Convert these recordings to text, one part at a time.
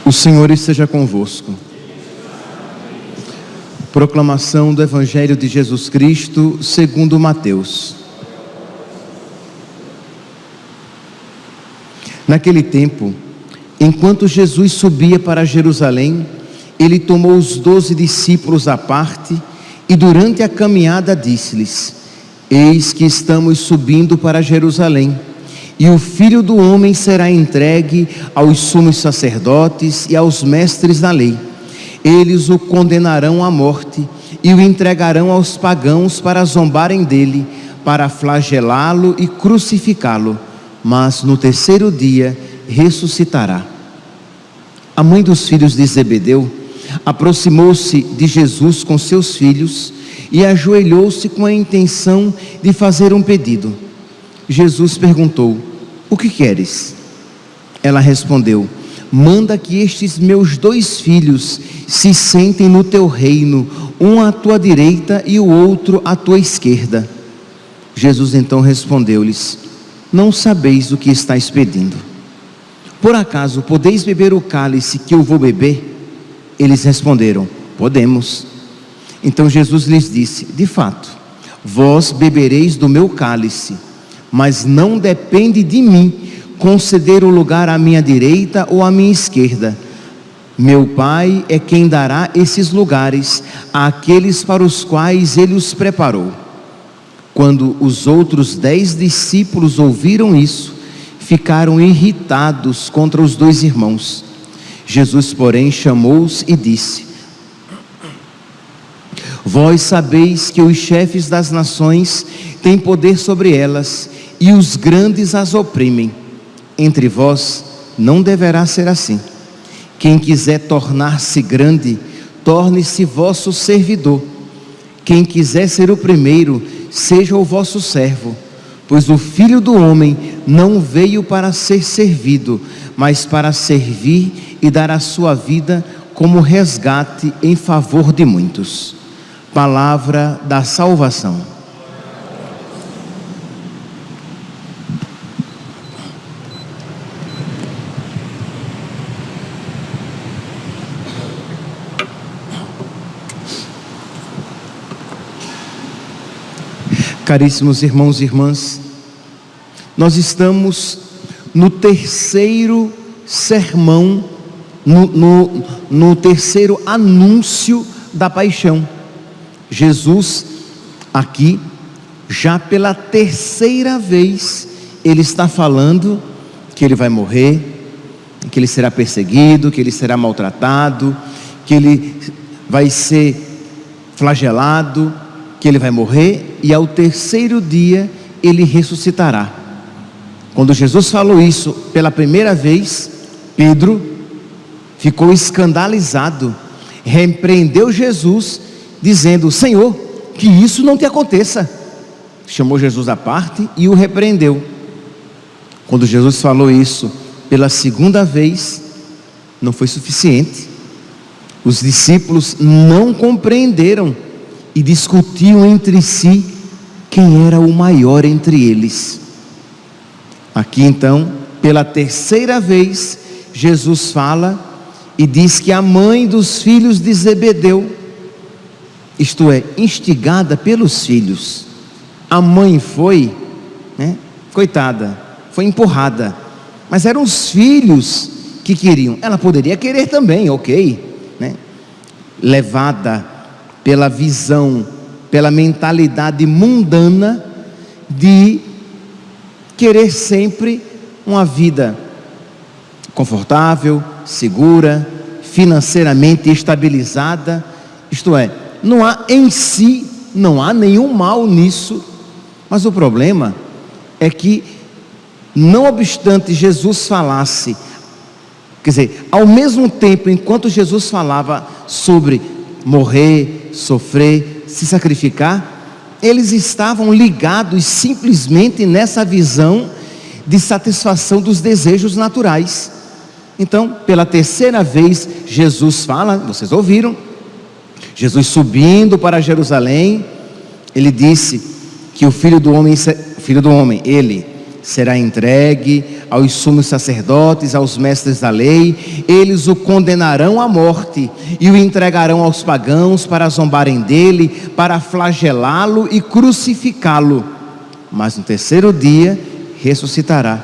O Senhor esteja convosco. Proclamação do Evangelho de Jesus Cristo segundo Mateus. Naquele tempo, enquanto Jesus subia para Jerusalém, ele tomou os 12 discípulos à parte e durante a caminhada disse-lhes: Eis que estamos subindo para Jerusalém, e o Filho do Homem será entregue aos sumos sacerdotes e aos mestres da lei. Eles o condenarão à morte e o entregarão aos pagãos para zombarem dele, para flagelá-lo e crucificá-lo, mas no terceiro dia ressuscitará. A mãe dos filhos de Zebedeu aproximou-se de Jesus com seus filhos e ajoelhou-se com a intenção de fazer um pedido. Jesus perguntou: O que queres? Ela respondeu: Manda que estes meus 2 filhos se sentem no teu reino, um à tua direita e o outro à tua esquerda. Jesus então respondeu-lhes: Não sabeis o que estáis pedindo. Por acaso podeis beber o cálice que eu vou beber? Eles responderam: Podemos. Então Jesus lhes disse: De fato, vós bebereis do meu cálice, mas não depende de mim conceder o lugar à minha direita ou à minha esquerda. Meu Pai é quem dará esses lugares àqueles para os quais ele os preparou. Quando os outros 10 discípulos ouviram isso, ficaram irritados contra os 2 irmãos. Jesus, porém, chamou-os e disse: Vós sabeis que os chefes das nações têm poder sobre elas, e os grandes as oprimem. Entre vós não deverá ser assim. Quem quiser tornar-se grande, torne-se vosso servidor. Quem quiser ser o primeiro, seja o vosso servo. Pois o Filho do Homem não veio para ser servido, mas para servir e dar a sua vida como resgate em favor de muitos. Palavra da salvação. Caríssimos irmãos e irmãs, nós estamos no terceiro sermão, no terceiro anúncio da paixão. Jesus, aqui, já pela terceira vez, ele está falando que ele vai morrer, que ele será perseguido, que ele será maltratado, que ele vai ser flagelado, que ele vai morrer e ao terceiro dia ele ressuscitará. Quando Jesus falou isso pela primeira vez, Pedro ficou escandalizado, repreendeu Jesus, dizendo: Senhor, que isso não te aconteça. Chamou Jesus à parte e o repreendeu. Quando Jesus falou isso pela segunda vez, não foi suficiente. Os discípulos não compreenderam e discutiam entre si quem era o maior entre eles. Aqui então, pela terceira vez, Jesus fala e diz que a mãe dos filhos de Zebedeu, isto é, instigada pelos filhos, a mãe foi, coitada, foi empurrada, mas eram os filhos que queriam. Ela poderia querer também, ok, levada pela visão, pela mentalidade mundana de querer sempre uma vida confortável, segura, financeiramente estabilizada. Isto é, não há em si, não há nenhum mal nisso, mas o problema é que, não obstante Jesus falasse, quer dizer, ao mesmo tempo, enquanto Jesus falava sobre morrer, sofrer, se sacrificar, eles estavam ligados simplesmente nessa visão de satisfação dos desejos naturais. Então, pela terceira vez, Jesus fala, vocês ouviram, Jesus subindo para Jerusalém, ele disse que o Filho do Homem, ele será entregue aos sumos sacerdotes, aos mestres da lei, eles o condenarão à morte e o entregarão aos pagãos para zombarem dele, para flagelá-lo e crucificá-lo, mas no terceiro dia ressuscitará.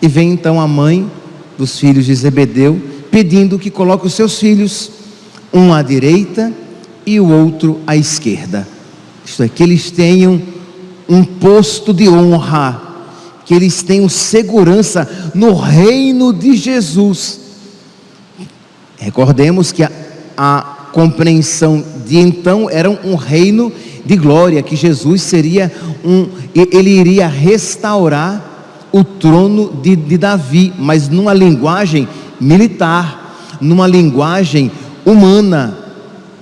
E vem então a mãe dos filhos de Zebedeu, pedindo que coloque os seus filhos, um à direita e o outro à esquerda, isto é, que eles tenham um posto de honra, que eles tenham segurança no reino de Jesus. Recordemos que a compreensão de então era um reino de glória, que Jesus seria ele iria restaurar o trono de Davi, mas numa linguagem militar, numa linguagem humana,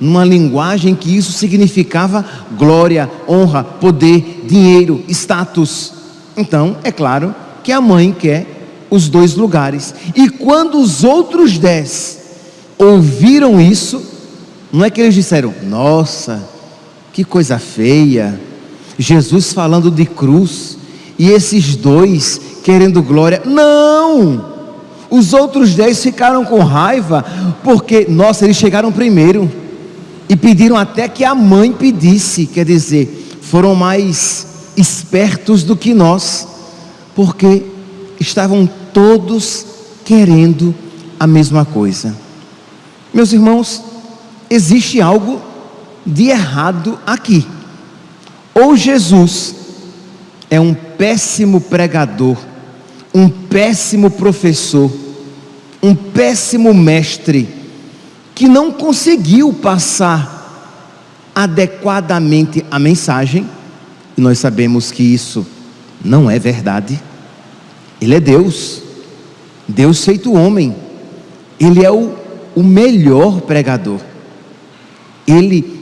numa linguagem que isso significava glória, honra, poder, dinheiro, status. Então, é claro que a mãe quer os dois lugares. E quando os outros 10 ouviram isso, não é que eles disseram: nossa, que coisa feia, Jesus falando de cruz, e esses dois querendo glória. Não! Os outros 10 ficaram com raiva, porque, nossa, eles chegaram primeiro, e pediram até que a mãe pedisse, quer dizer, foram mais espertos do que nós, porque estavam todos querendo a mesma coisa. Meus irmãos, existe algo de errado aqui. Ou Jesus é um péssimo pregador, um péssimo professor, um péssimo mestre, que não conseguiu passar adequadamente a mensagem. E nós sabemos que isso não é verdade. Ele é Deus, Deus feito homem. Ele é o melhor pregador. Ele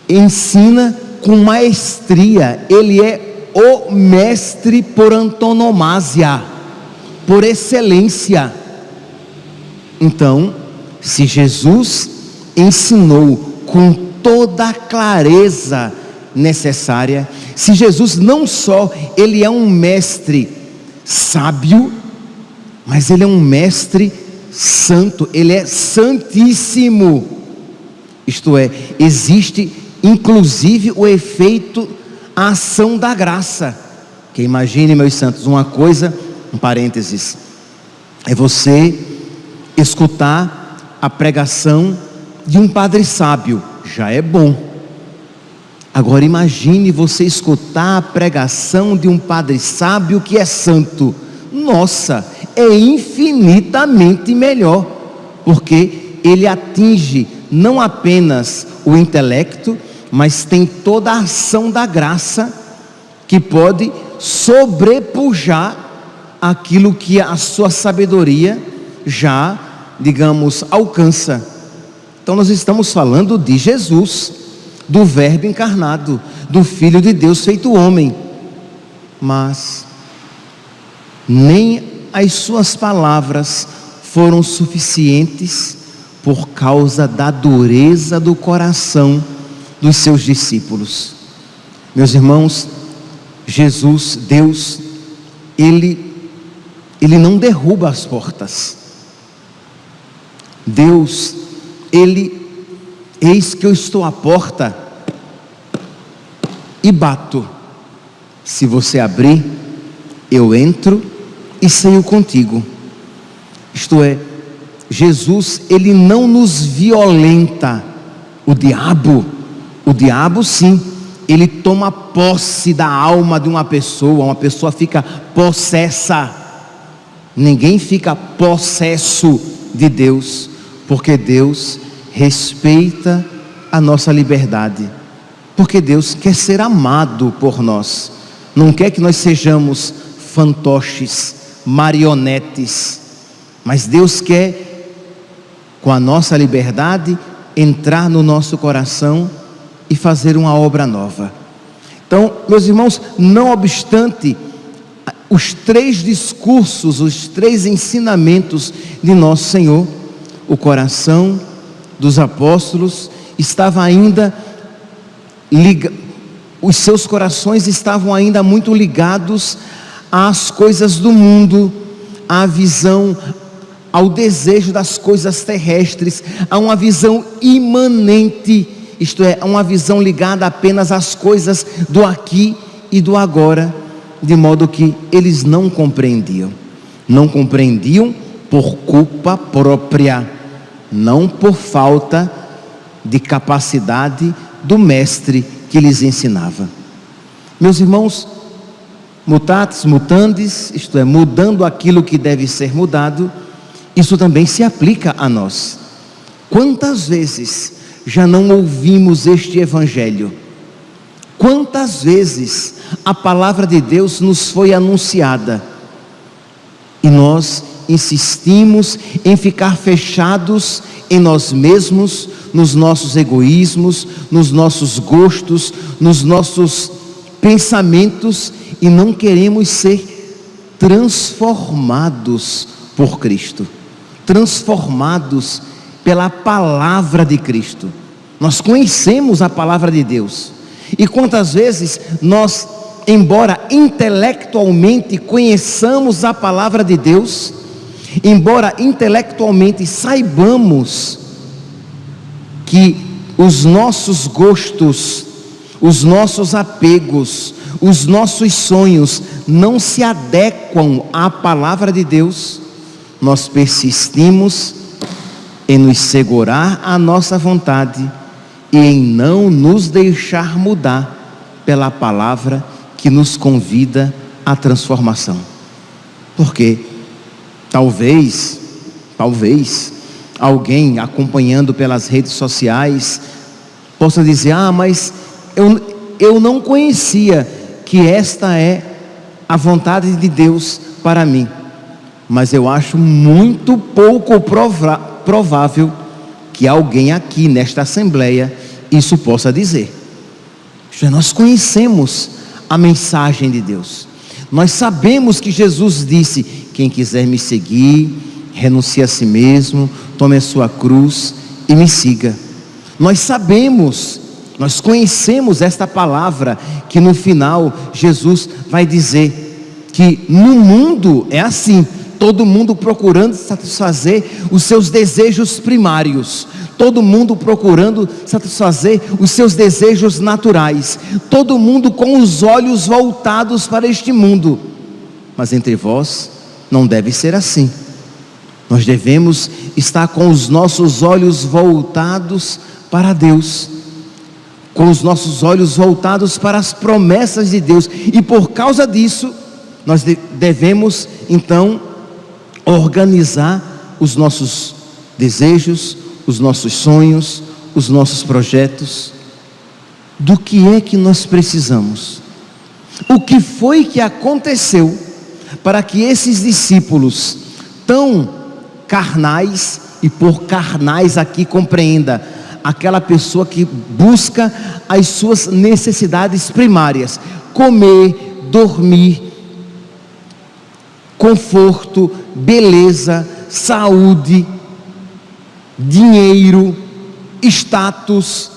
ensina com maestria. Ele é o mestre por antonomasia, por excelência. Então, se Jesus ensinou com toda a clareza necessária, se Jesus não só ele é um mestre sábio, mas ele é um mestre santo, ele é santíssimo, isto é, existe inclusive o efeito, a ação da graça, que imagine, meus santos, uma coisa, um parênteses, é você escutar a pregação de um padre sábio, já é bom. Agora imagine você escutar a pregação de um padre sábio que é santo. Nossa, é infinitamente melhor, porque ele atinge não apenas o intelecto, mas tem toda a ação da graça, que pode sobrepujar aquilo que a sua sabedoria já, digamos, alcança. Então nós estamos falando de Jesus, do Verbo encarnado, do Filho de Deus feito homem. Mas nem as suas palavras foram suficientes por causa da dureza do coração dos seus discípulos. Meus irmãos, Jesus, Deus, Ele não derruba as portas. Deus, eis que eu estou à porta e bato. Se você abrir, eu entro e ceio contigo. Isto é, Jesus, ele não nos violenta. O diabo sim, ele toma posse da alma de uma pessoa fica possessa. Ninguém fica possesso de Deus, porque Deus respeita a nossa liberdade, porque Deus quer ser amado por nós, não quer que nós sejamos fantoches, marionetes, mas Deus quer, com a nossa liberdade, entrar no nosso coração e fazer uma obra nova. Então, meus irmãos, não obstante os 3 discursos, os 3 ensinamentos de nosso Senhor, o coração dos apóstolos estava ainda os seus corações estavam ainda muito ligados às coisas do mundo, à visão, ao desejo das coisas terrestres, a uma visão imanente, isto é, a uma visão ligada apenas às coisas do aqui e do agora, de modo que eles não compreendiam por culpa própria, não por falta de capacidade do mestre que lhes ensinava. Meus irmãos, mutatis mutandis, isto é, mudando aquilo que deve ser mudado, isso também se aplica a nós. Quantas vezes já não ouvimos este evangelho? Quantas vezes a palavra de Deus nos foi anunciada e nós insistimos em ficar fechados em nós mesmos, nos nossos egoísmos, nos nossos gostos, nos nossos pensamentos, e não queremos ser transformados por Cristo, transformados pela palavra de Cristo. Nós conhecemos a palavra de Deus, e quantas vezes nós, embora intelectualmente conheçamos a palavra de Deus, embora intelectualmente saibamos que os nossos gostos, os nossos apegos, os nossos sonhos não se adequam à palavra de Deus, nós persistimos em nos segurar à nossa vontade e em não nos deixar mudar pela palavra que nos convida à transformação. Porque talvez alguém acompanhando pelas redes sociais possa dizer: mas eu não conhecia que esta é a vontade de Deus para mim. Mas eu acho muito pouco provável que alguém aqui nesta assembleia isso possa dizer. Nós conhecemos a mensagem de Deus, nós sabemos que Jesus disse: quem quiser me seguir, renuncie a si mesmo, tome a sua cruz e me siga. Nós sabemos, nós conhecemos esta palavra, que no final Jesus vai dizer que no mundo é assim, todo mundo procurando satisfazer os seus desejos primários, todo mundo procurando satisfazer os seus desejos naturais, todo mundo com os olhos voltados para este mundo. Mas entre vós não deve ser assim. Nós devemos estar com os nossos olhos voltados para Deus, com os nossos olhos voltados para as promessas de Deus, e por causa disso nós devemos então organizar os nossos desejos, os nossos sonhos, os nossos projetos. Do que é que nós precisamos? O que foi que aconteceu para que esses discípulos tão carnais, e por carnais aqui compreenda aquela pessoa que busca as suas necessidades primárias: comer, dormir, conforto, beleza, saúde, dinheiro, status.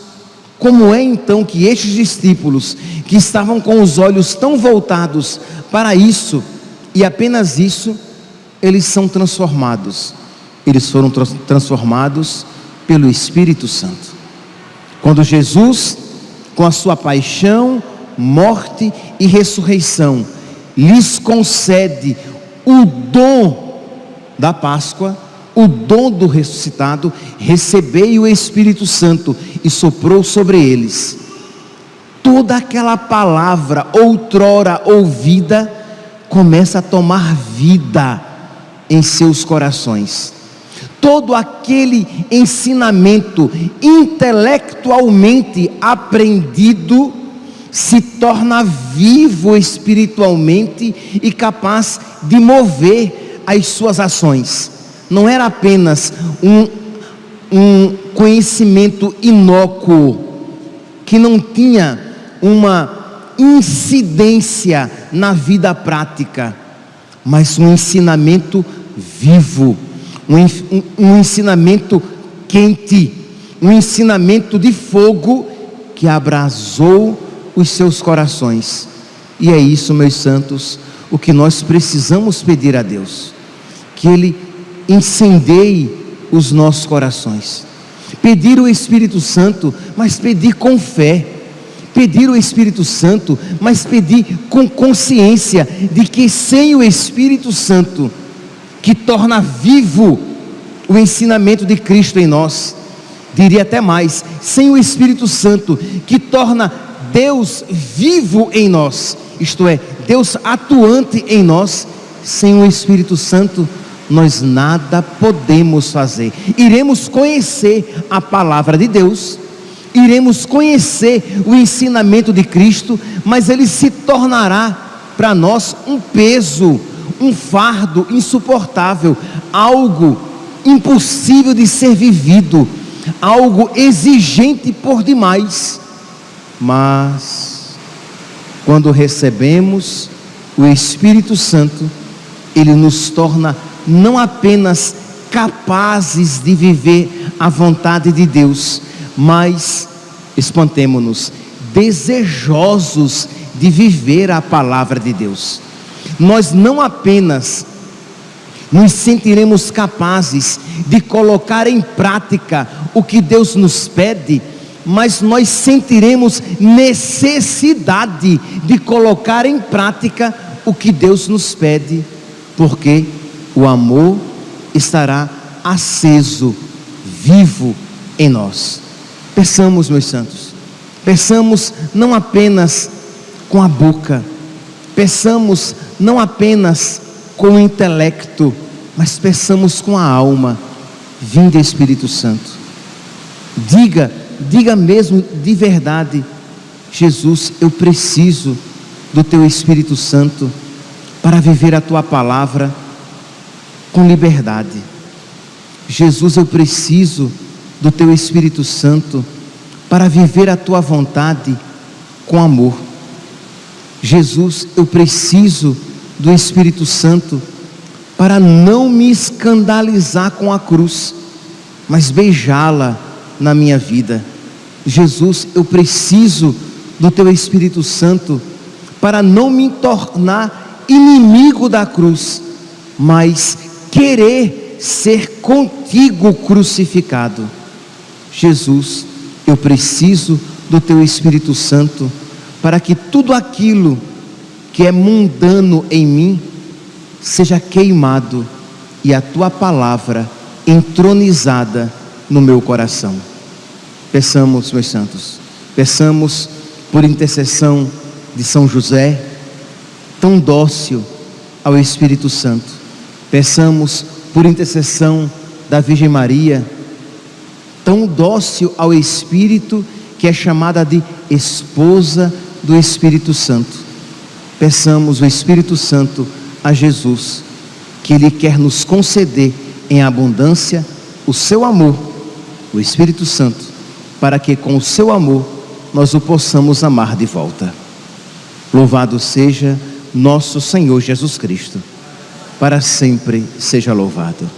Como é então que estes discípulos, que estavam com os olhos tão voltados para isso, e apenas isso, eles são transformados? Eles foram transformados pelo Espírito Santo. Quando Jesus, com a sua paixão, morte e ressurreição, lhes concede o dom da Páscoa, o dom do ressuscitado: recebei o Espírito Santo, e soprou sobre eles. Toda aquela palavra outrora ouvida começa a tomar vida em seus corações. Todo aquele ensinamento intelectualmente aprendido se torna vivo espiritualmente e capaz de mover as suas ações. Não era apenas um conhecimento inócuo, que não tinha uma incidência na vida prática, mas um ensinamento vivo, um ensinamento quente, um ensinamento de fogo que abrasou os seus corações. E é isso, meus santos, o que nós precisamos pedir a Deus, que Ele incendeie os nossos corações. Pedir o Espírito Santo, mas pedir com fé. Pedir o Espírito Santo, mas pedir com consciência de que sem o Espírito Santo, que torna vivo o ensinamento de Cristo em nós, diria até mais, sem o Espírito Santo, que torna Deus vivo em nós, isto é, Deus atuante em nós, sem o Espírito Santo, nós nada podemos fazer. Iremos conhecer a palavra de Deus, iremos conhecer o ensinamento de Cristo, mas ele se tornará para nós um peso, um fardo insuportável, algo impossível de ser vivido, algo exigente por demais. Mas quando recebemos o Espírito Santo, ele nos torna não apenas capazes de viver a vontade de Deus, mas, espantemo-nos, desejosos de viver a palavra de Deus. Nós não apenas nos sentiremos capazes de colocar em prática o que Deus nos pede, mas nós sentiremos necessidade de colocar em prática o que Deus nos pede, porque o amor estará aceso, vivo em nós. Peçamos, meus santos, peçamos não apenas com a boca, peçamos não apenas com o intelecto, mas peçamos com a alma. Vinde, Espírito Santo, diga mesmo de verdade: Jesus, eu preciso do Teu Espírito Santo para viver a Tua palavra com liberdade. Jesus, eu preciso do Teu Espírito Santo para viver a Tua vontade com amor. Jesus, eu preciso do Espírito Santo para não me escandalizar com a cruz, mas beijá-la na minha vida. Jesus, eu preciso do Teu Espírito Santo para não me tornar inimigo da cruz, mas querer ser contigo crucificado. Jesus, eu preciso do Teu Espírito Santo para que tudo aquilo que é mundano em mim seja queimado e a Tua palavra entronizada no meu coração. Peçamos, meus santos, peçamos por intercessão de São José, tão dócil ao Espírito Santo. Peçamos por intercessão da Virgem Maria, tão dócil ao Espírito, que é chamada de esposa do Espírito Santo. Peçamos o Espírito Santo a Jesus, que Ele quer nos conceder em abundância o seu amor, o Espírito Santo, para que com o seu amor nós o possamos amar de volta. Louvado seja nosso Senhor Jesus Cristo, para sempre seja louvado.